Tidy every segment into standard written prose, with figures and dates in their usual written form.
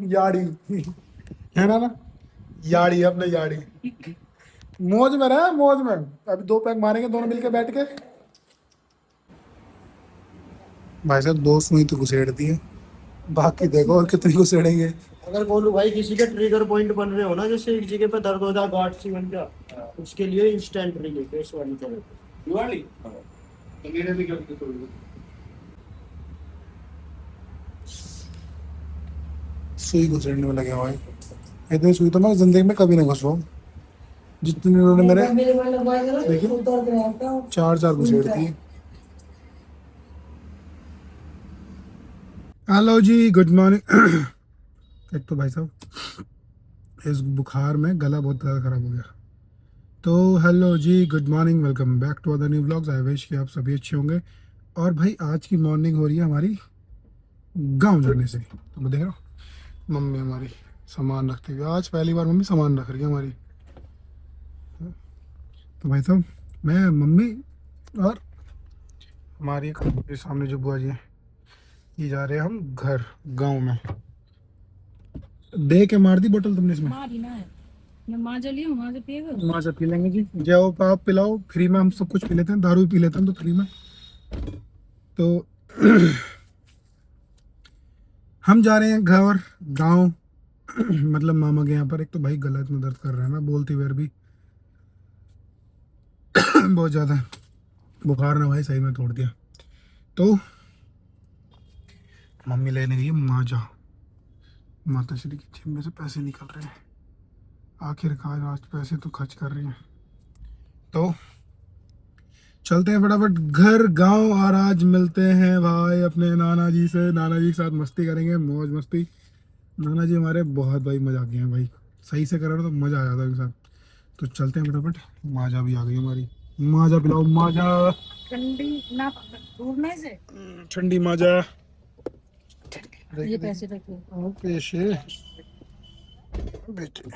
याड़ी है ना याड़ी अपने याड़ी मौज में रहे, मौज में। अभी 2 पैग मारेंगे दोनों मिलके बैठ के। भाई साहब 2 सुई तो घुसेड़ दी है, बाकी देखो और कितनी घुसेड़ेंगे। अगर बोलूं भाई किसी के ट्रिगर पॉइंट बन रहे हो ना, जैसे एक जगह पे दर्द हो जाए, गांठ सी बन गया, उसके लिए इंस्टेंट रिलीफ है इस वाली तरह। दिवाली तो मेरे भी करते थोड़ी सुई घुसेड़ने में लगे हुए हैं। इतनी सुई तो मैं जिंदगी में कभी नहीं घुसवा, जितने इन्होंने मेरे देखिए 4 4 घुसेड़ दिए। हेलो जी, गुड मॉर्निंग। एक तो भाई साहब इस बुखार में गला बहुत ज़्यादा ख़राब हो गया। तो हेलो जी, good morning, welcome back to other new vlogs. I wish कि आप सभी अच्छे होंगे। और भाई आज की मॉर्निंग हो रही है हमारी गांव जाने से। तो मैं देख रहा हूँ मम्मी हमारी सामान रखती हुई, आज पहली बार मम्मी सामान रख रही है हमारी। तो भाई साहब मैं, मम्मी और हमारी ये सामने जो बुआ जी हैं, ये जा रहे हैं हम घर गांव में। दे के मार दी बोतल तुमने इसमें? मारी ना है, मैं माजा लियो, माजा पिएगा? माजा पी लेंगे जी, जाओ आप पिलाओ, फ्री में हम सब कुछ पी लेते हैं, दारू भी पी लेते हैं तो फ्री में। तो हम जा रहे हैं घर गांव। मतलब मामा के यहाँ पर। एक तो भाई गला इतना दर्द कर रहा है ना, बोलती हुए भी बहुत ज़्यादा बुखार ने भाई सही में तोड़ दिया। तो मम्मी लेने गई है माजा, माता श्री की जेब में से पैसे निकल रहे हैं, आखिरकार आज पैसे तो खर्च कर रही हैं। तो चलते हैं फटाफट घर गांव, और आज मिलते हैं भाई अपने नाना जी से। नाना जी के साथ मस्ती करेंगे, मौज मस्ती। नाना जी हमारे बहुत भाई मजाकी हैं भाई, सही से करो तो मज़ा आ जाता है उनके साथ। तो चलते हैं फटाफट। माजा भी आ गई हमारी, माजा पिलाओ माजा, ठंडी ना दूरने से। ठंडी माजा। ये पैसे रखो। पैसे बेटे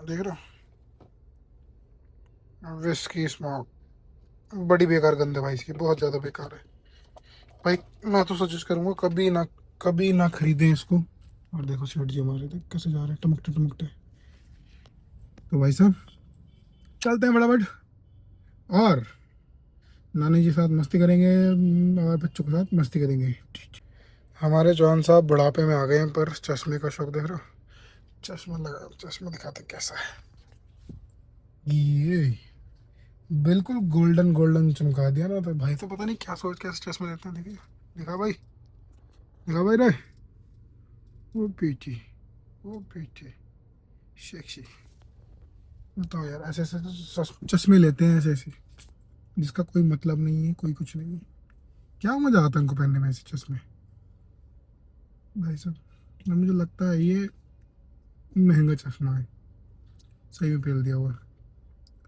देख रहे हो, विस्की स्मोक बड़ी बेकार गंद है भाई इसकी, बहुत ज़्यादा बेकार है भाई। मैं तो सजेस्ट करूँगा कभी ना खरीदें इसको। और देखो सेठ जी हमारे देख कैसे जा रहे हैं, टमकते टमकते। तो भाई साहब चलते हैं फटाफट, और नानी जी के साथ मस्ती करेंगे और बच्चों के साथ मस्ती करेंगे। हमारे जॉन साहब बुढ़ापे में आ गए हैं, पर चश्मे का शौक देख रहे हो, चश्मा लगा, चश्मा दिखाते कैसा है ये, बिल्कुल गोल्डन गोल्डन चमका दिया ना। तो भाई तो पता नहीं क्या सोच के ऐसे चश्मे लेते हैं। देखिए, दिखा भाई, दिखा भाई रे, वो पीछे सेक्सी। बताओ यार, ऐसे ऐसे चश्मे लेते हैं ऐसे ऐसे, जिसका कोई मतलब नहीं है, कोई कुछ नहीं है। क्या मजा आता है उनको पहनने में ऐसे चश्मे भाई साहब। मुझे लगता है ये महंगा चश्मा है, सही में पहन दिया हुआ,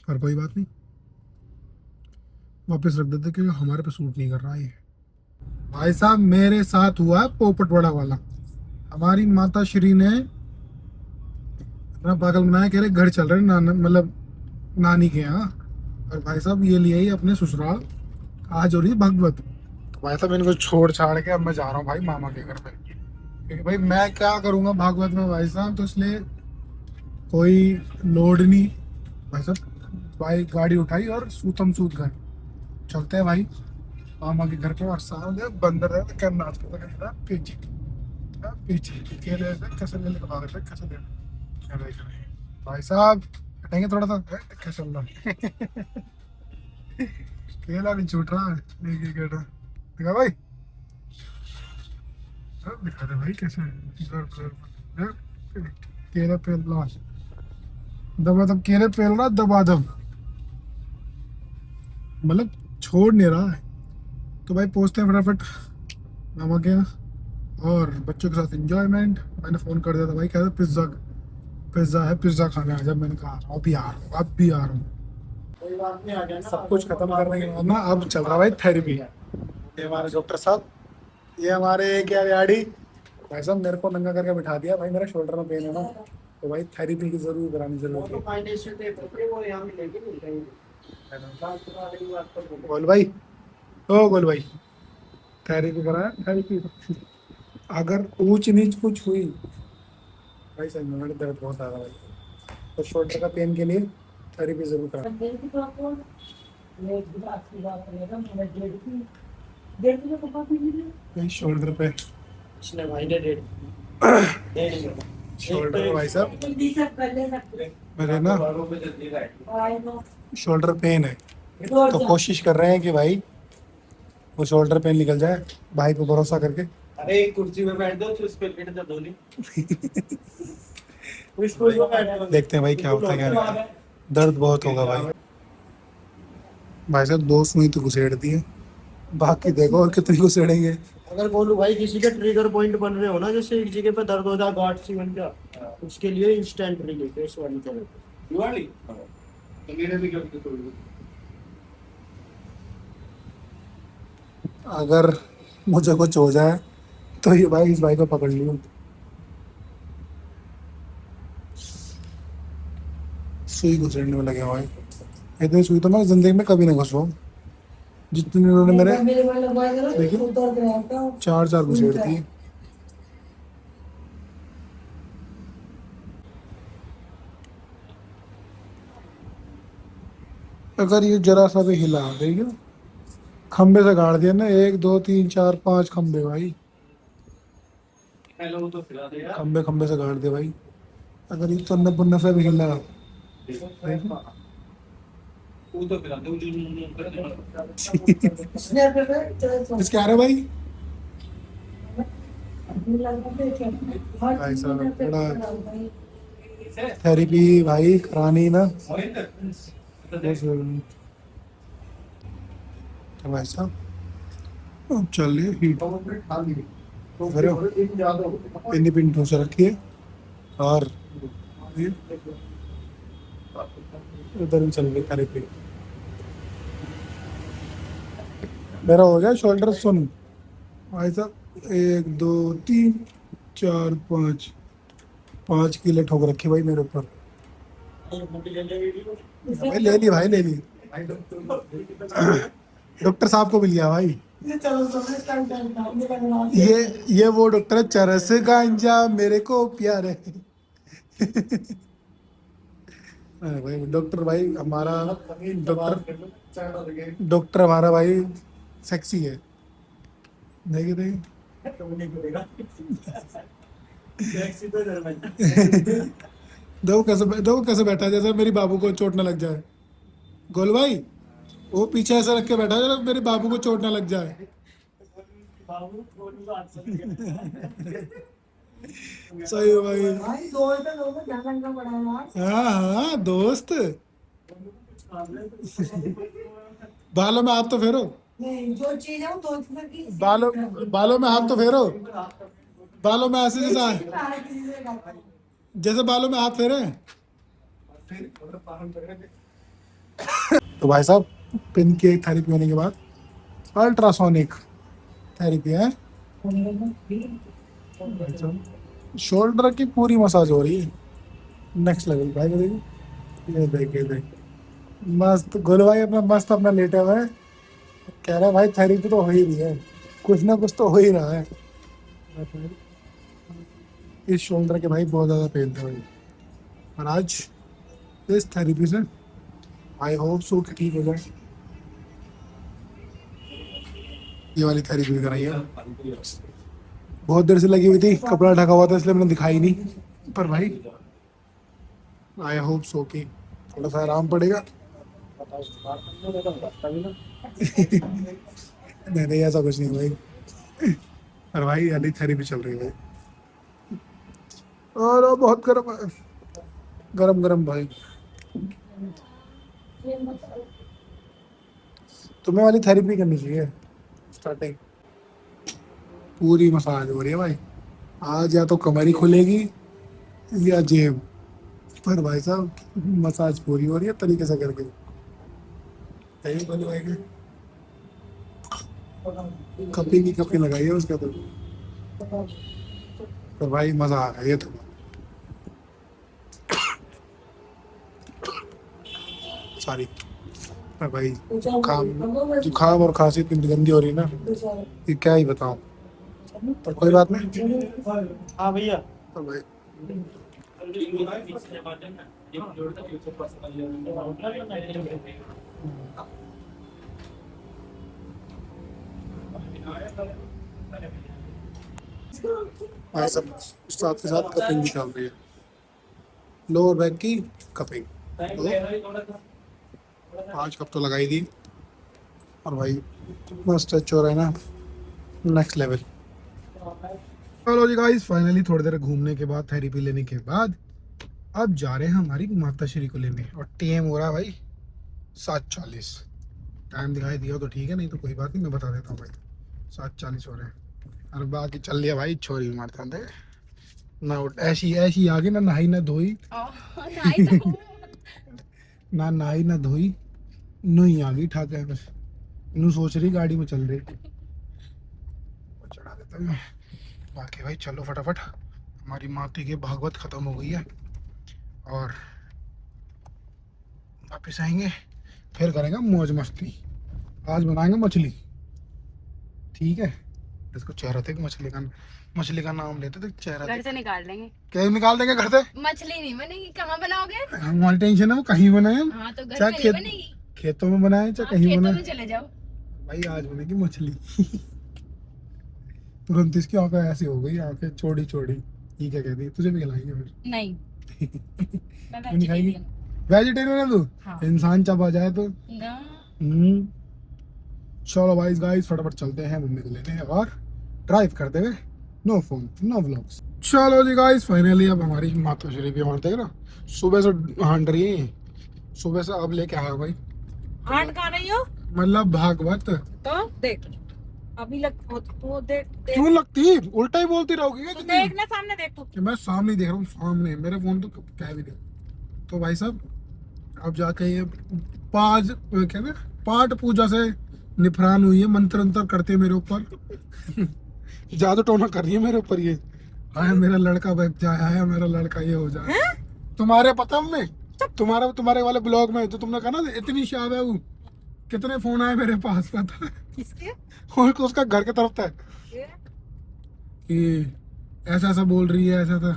पर कोई बात नहीं, वापस रख देते क्योंकि हमारे पे सूट नहीं कर रहा है ये। भाई साहब मेरे साथ हुआ है पोपटवाड़ा वाला। हमारी माता श्री ने अपना पागल बनाया, कह रहे घर चल रहे नाना, मतलब नानी के यहाँ। और भाई साहब ये लिए ही अपने ससुराल, आज हो रही है भगवत। तो भाई साहब इनको छोड़ छाड़ के अब मैं जा रहा हूँ भाई मामा के घर पे, क्योंकि भाई मैं क्या करूँगा भागवत में भाई साहब। तो इसलिए कोई लोड नहीं भाई साहब, भाई गाड़ी उठाई और सूतम सूत घर चलते हैं भाई मामा के घर पे। और सामने बंदर है तो क्या नाच करता है पीछे पीछे केले से कैसे ले लेके भाग रहे, कैसे ले क्या देख रहे हैं भाई साहब। हटेंगे थोड़ा सा, कैसे चल रहा है केला नहीं छूट रहा है, एक एक केला दिखा भाई, सब दिखा रहे भाई कैसे केले पेल रहा, दबा दब केले पेल रहा, दबा दब, मतलब छोड़ नहीं रहा है। तो भाई पहुंचते हैं फटाफट मामा के यहाँ, और बच्चों के साथ एंजॉयमेंट। मैंने फ़ोन कर दिया था भाई, कह रहे पिज़्ज़ा है, पिज़्ज़ा खाना है। जब मैंने कहा अभी आ रहा हूँ, अब भी आ रहा हूँ। कोई बात नहीं, आ जाना। सब कुछ खत्म करने के बाद ना अब चल रहा भाई थेरेपी। ये हमारे डॉक्टर साहब, ये हमारे क्या याड़ी भाई साहब, मेरे को नंगा करके बिठा दिया भाई, मेरे शोल्डर में पेन है ना, तो भाई थेरेपी की जरूर करानी जरूरी है। फाइनेंशियल पेपर पे वो यहाँ मिलेगी, मिल जाएगी। गोल भाई, ओ गोल भाई, थेरेपी कराया थेरेपी। अगर ऊंच नीच कुछ हुई भाई सही में मेरे दर्द बहुत आ रहा है भाई, तो शोल्डर का पेन के लिए थेरेपी जरूर करा। भाई शोल्डर पे इसने भाई ने 1.5 शोल्डर पे भाई साहब मेरे ना शोल्डर पेन है, तो कोशिश कर रहे हैं कि भाई वो शोल्डर पेन निकल जाए, भाई पे भरोसा करके। अरे एक कुर्सी में बैठ जाओ तो उस पे लेट जा दो नहीं। देखते हैं भाई क्या होता है क्या नहीं। दर्द बहुत होगा भाई। भाई साहब 2 सुई तो घुसेड़ दी है, बाकी देखो और कितनी घुसेड़ेंगे। अगर बोलूं भाई किसी के ट्रिगर पॉइंट बन रहे हो ना, जैसे एक जगह पे दर्द हो जाए गांठ सी बन गया, उसके लिए इंस्टेंट रिलीफ है इस वाली थेरेपी। ये वाली तो मेरे भी करके छोड़ दो। अगर मुझे कुछ हो जाए तो ये भाई इस भाई को पकड़ लियो। सुई घुसेड़ने में लगे हुए हैं, इतनी सुई तो मैं जिंदगी में कभी नहीं घुसवा, जितने उन्होंने मेरे देखिए 4 घुसेड़ दिए। अगर ये जरा सा भी हिला देखिए, खंबे से गाड़ दिया ना, 1 2 3 4 5 खंबे भाई, हेलो तो खिला दे यार। खंबे खंबे से गाड़ दे भाई। अगर ये तन्ने पुन्ने से भी हिला देखिए। वो तो खिला दो इसके आ रहे भाई। भाई साहब बड़ा थेरेपी भाई करानी ना, तो भाई साहब अब चलिए हीट पिन पिन ठोस रखिए, और उधर भी चल रही थेरेपी। मेरा हो गया शोल्डर। सुन भाई साहब 1 2 3 4 5 किलो ठोक रखी भाई मेरे ऊपर। भाई ले ली भाई, ले ली। डॉक्टर साहब को मिल गया भाई। ये वो डॉक्टर है, चरस गांजा मेरे को प्यार है। अरे भाई डॉक्टर भाई हमारा, डॉक्टर हमारा भाई सेक्सी है। देखिए देखिए देखो कैसे बैठा है, जैसे मेरी बाबू को चोट ना लग जाए। गोल भाई वो पीछे ऐसा रख के बैठा है जैसे मेरे बाबू को चोट ना लग जाए। सही है भाई। हाँ हाँ दोस्त। बालों में हाथ तो फेरो, जो चीज है वो दोस्त की बालों में हाथ तो फेरो, बालों में ऐसे जैसे बालों में हाथ फेरे। तो भाई साहब पिन की थेरेपी होने के बाद अल्ट्रासोनिक थेरेपी है। शोल्डर की पूरी मसाज हो रही है, नेक्स्ट लेवल भाई को देखिए। ये देख मस्त गोलू भाई अपना मस्त अपना लेटा हुआ है, कह रहा है भाई थेरेपी तो हो ही रही है, कुछ ना कुछ तो हो ही रहा है। इस शोल्डर के भाई बहुत ज़्यादा पेन था भाई, और आज इस थेरेपी से आई होप सो कि ठीक हो जाए। ये वाली थेरेपी भी कराई है, बहुत देर से लगी हुई थी, कपड़ा ढका हुआ था इसलिए मैंने दिखाई नहीं, पर भाई आई होप सो कि थोड़ा सा आराम पड़ेगा। नहीं ऐसा कुछ नहीं भाई, पर भाई अभी थेरेपी चल रही है भाई, और बहुत गर्म है, गरम भाई। तुम्हें वाली थेरेपी करनी चाहिए स्टार्टिंग, पूरी मसाज हो रही है भाई। आज या तो कमर ही खुलेगी या जेब, पर भाई साहब मसाज पूरी हो रही है तरीके से करके। यही बोलो भाई के कपी लगाई है उसका, तो भाई मजा आ रहा है ये तो। सॉरी पर भाई जुकाम और खांसी इतनी गंदी हो रही है ना, ये क्या ही बताऊं, पर कोई बात नहीं। हाँ भैया। तो भाई भाई सब साथ के साथ कपिंग भी चल रही है, लोअर बैक की कपिंग। तो 5 कप तो लगाई दी, और भाई इतना स्ट्रेच हो रहा है ना, नेक्स्ट लेवल। चलो जी गाइस, फाइनली थोड़ी देर घूमने के बाद, थेरेपी लेने के बाद, अब जा रहे हैं हमारी माता श्री को लेने। और टाइम हो रहा है भाई 7:40। टाइम दिखाई दिया तो ठीक है, नहीं तो कोई बात नहीं, मैं बता देता हूँ भाई। 7:40 हो रहे हैं, और बाकी चल लिया भाई छोरी मारते थे ना। ऐसी ऐसी आ गई ना, नहाई ना धोई, ना नहाई ना धोई, नू ही आ गई ठाक है बस। नू सोच रही गाड़ी में चल रही, वो चढ़ा देता हूँ। बाकी भाई चलो फटाफट, हमारी माती की भागवत खत्म हो गई है, और वापस आएंगे, फिर करेंगे मौज मस्ती। आज बनाएंगे मछली, ठीक है। इसको चेहरा थे मछली का नाम लेते थे, चेहरा घर से निकाल लेंगे। क्या निकाल देंगे घर से? मछली नहीं बनेगी, कहाँ बनाओगे? हमारी टेंशन है वो कहीं बनाए हम, हाँ तो घर चाहे में नहीं खेत बनेगी। खेतों में बनाए चाहे हाँ, कहीं खेतों बनाए। में चले जाओ। भाई आज बनेगी मछली। तुरंत इसकी आंखें ऐसी हो गई, आंखें चौड़ी चौड़ी। ये क्या कहती है, तुझे भी खिलाएंगे फिर? नहीं, मैं क्यों नहीं खाएगी? vegetarian वेजिटेरियन है तू? हाँ। इंसान चबा जाए तो। ना। चलो भाई गाइस, फटाफट चलते हैं मम्मी को लेने, और ड्राइव करते हुए, नो फोन नो व्लॉग्स। चलो जी गाइस, फाइनली अब हमारी माता श्री भी हमारे देख ना, सुबह से हांड रही है, सुबह से अब लेके आया भाई, हांड कहाँ नहीं हो मतलब भागवत। तो देख, अभी लग वो देख देख क्यों लगती, उल्टा ही बोलती रहोगी क्या तू जिंदगी? देख ना, सामने देख तू। कि मैं सामने देख रहा हूँ, सामने मेरे फोन तो कह भी नहीं। तो भाई साहब, अब जाके ये क्या ना, पाठ पूजा से निफरान हुई है, मंत्र अंतर करते हैं मेरे ऊपर। जादू टोना कर रही है मेरे ऊपर ये। आया मेरा लड़का बच जाए, आया मेरा लड़का ये हो जाए। तुम्हारे पता हमने, तुम्हारे वाले ब्लॉग में जो तुमने कहा ना, इतनी शाब है वो, कितने फोन आए मेरे पास पता है? किसके? और उसका घर की तरफ था कि ऐसा ऐसा बोल रही है, ऐसा था।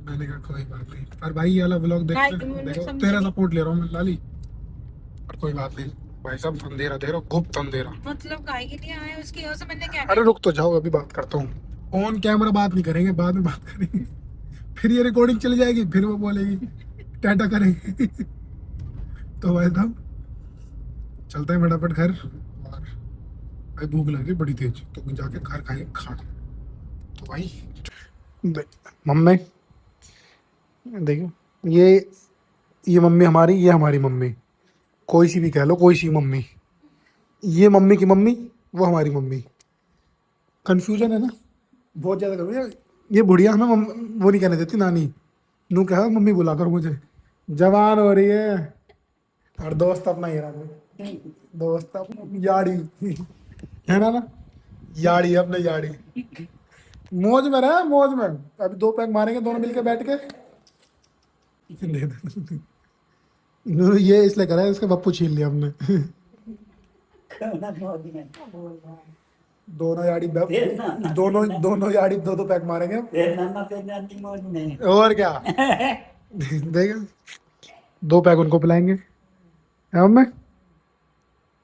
मैंने कहा कोई बात नहीं, पर भाई ये वाला ब्लॉग देखो, तेरा सपोर्ट ले रहा हूँ मैं लाली, पर कोई बात नहीं भाई साहब, अंधेरा दे रहा, गुप्त अंधेरा। मतलब काहे के लिए आए उसकी वजह से, मैंने क्या अरे रुक तो जाओ, अभी बात करता हूँ। ऑन कैमरा बात नहीं करेंगे, बाद में बात करेंगे। फिर ये रिकॉर्डिंग चली जाएगी, फिर वो बोलेगी टाटा करेंगे। तो भाई साहब चलते हैं फटाफट घर, और भाई भूख लग रही बड़ी तेज, तो जाके घर खाएंगे खाना। तो भाई मम्मी देखो, ये मम्मी हमारी, ये हमारी मम्मी, कोई सी भी कह लो, कोई सी मम्मी। ये मम्मी की मम्मी, वो हमारी मम्मी। कंफ्यूजन है ना बहुत ज्यादा। करो ये बुढ़िया हमें वो नहीं कहने देती, नानी नू कहा मम्मी बुला कर मुझे, जवान हो रही है। और दोस्त अपना ही रहा, दोस्त अपना याड़ी है ना, याड़ी अपने याड़ी। मौज में रहा, मौज में। अभी 2 पैक मारेंगे दोनों मिलके बैठ के। दे दो। ये इसलिए करा है, इसका बप्पू छीन लिया हमने। दोनों याड़ी दोनों याड़ी 2-2 पैक मारेंगे। और क्या। देगा 2 पैक उनको पिलाएंगे, है मम्मी?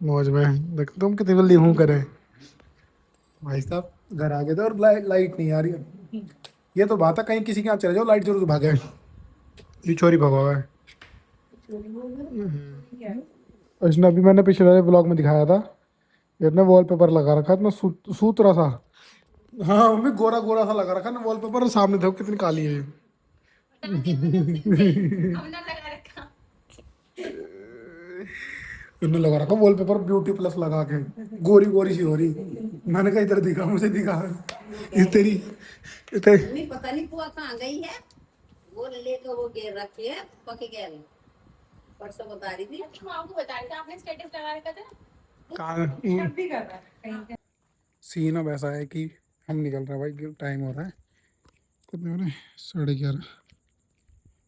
मौज में। देख तुम कितनी जल्दी हूँ करे। भाई साहब घर आ गए थे, और लाइट नहीं आ रही है। ये तो बात है, कहीं किसी के यहाँ चले जाओ, लाइट जरूर भागे। ये चोरी भगा हुआ है। इसने अभी, मैंने पिछले वाले ब्लॉग में दिखाया था, इसने वॉलपेपर लगा रखा है इतना सूतरा सा। हाँ मम्मी, गोरा गोरा सा लगा रखा है ना वॉलपेपर, और सामने देखो कितनी काली है। इन्होंने लगा रखा वॉलपेपर ब्यूटी प्लस लगा के, गोरी गोरी सी हो रही। मैंने कहा इधर दिखा, मुझे दिखा। इस तेरी पता नहीं पुआ कहाँ गई है, वो लेकर वो घेर रखे है पके गए। परसों बता रही थी, आपको बता रही थी, आपने स्टेटस लगा रखा था कहाँ भी कर रहा है। सीन अब ऐसा है कि हम निकल रहे हैं भाई, टाइम हो रहा है, कितने हो रहे हैं 11:30।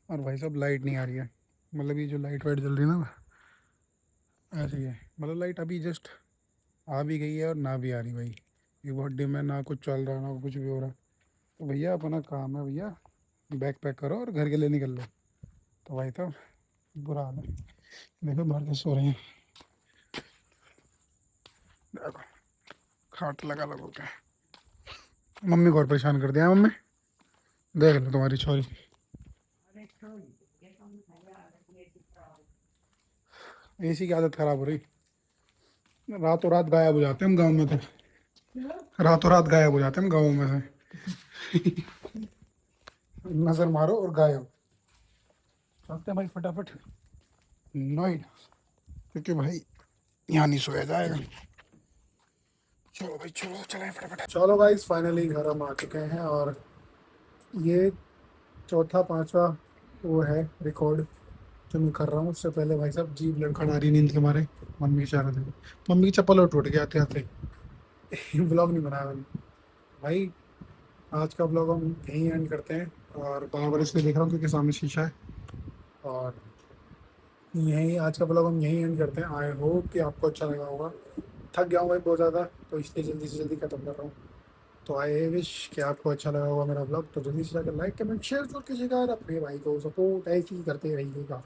और भाई साहब लाइट नहीं आ रही है, मतलब ये जो लाइट वाइट जल रही है ना ऐसी है, मतलब लाइट अभी जस्ट आ भी गई है और ना भी आ रही भाई। ये बहुत डिम है, ना कुछ चल रहा ना कुछ भी हो रहा। तो भैया अपना काम है भैया, बैग पैक करो और घर के लिए निकल लो। तो भाई तो बुरा हाल है। देखो बाहर के सो रहे हैं, देखो खाट लगा लगा के। मम्मी को और परेशान कर दिया मम्मी, देख लो तुम्हारी छोरी। एसी की आदत खराब हो रही, रातों रात गायब हो जाते हैं हम गांव में, तो रातों रात गायब हो जाते हैं हम गाँव में से। नजर मारो और गायब। चलते हैं भाई फटाफट नोएडा, क्योंकि भाई यहाँ नहीं सोया जाएगा। चलो भाई चलो, चलें फटाफट। चलो भाई फाइनली घर हम आ चुके हैं, और ये चौथा पांचवा वो है रिकॉर्ड जो मैं कर रहा हूँ। उससे पहले भाई साहब जीभ लड़खड़ा रही नींद के मारे, मम्मी के चाह रहे थे, मम्मी की चप्पल और टूट गया आते आते। ब्लॉग नहीं बनाया मैंने भाई। आज का ब्लॉग हम यहीं एंड करते हैं, और बार इसलिए देख रहा हूँ क्योंकि सामने शीशा है। और यहीं आज का ब्लॉग हम यहीं एंड करते हैं। आई होप कि आपको अच्छा लगा होगा। थक गया हूँ भाई बहुत ज़्यादा, तो इसलिए जल्दी से जल्दी ख़त्म कर रहा हूँ। तो आई विश कि आपको अच्छा लगा होगा मेरा ब्लॉग। तो जल्दी से जाकर लाइक कमेंट शेयर जो कीजिएगा, और अपने भाई को सपोर्ट ऐसे ही करते रहिएगा।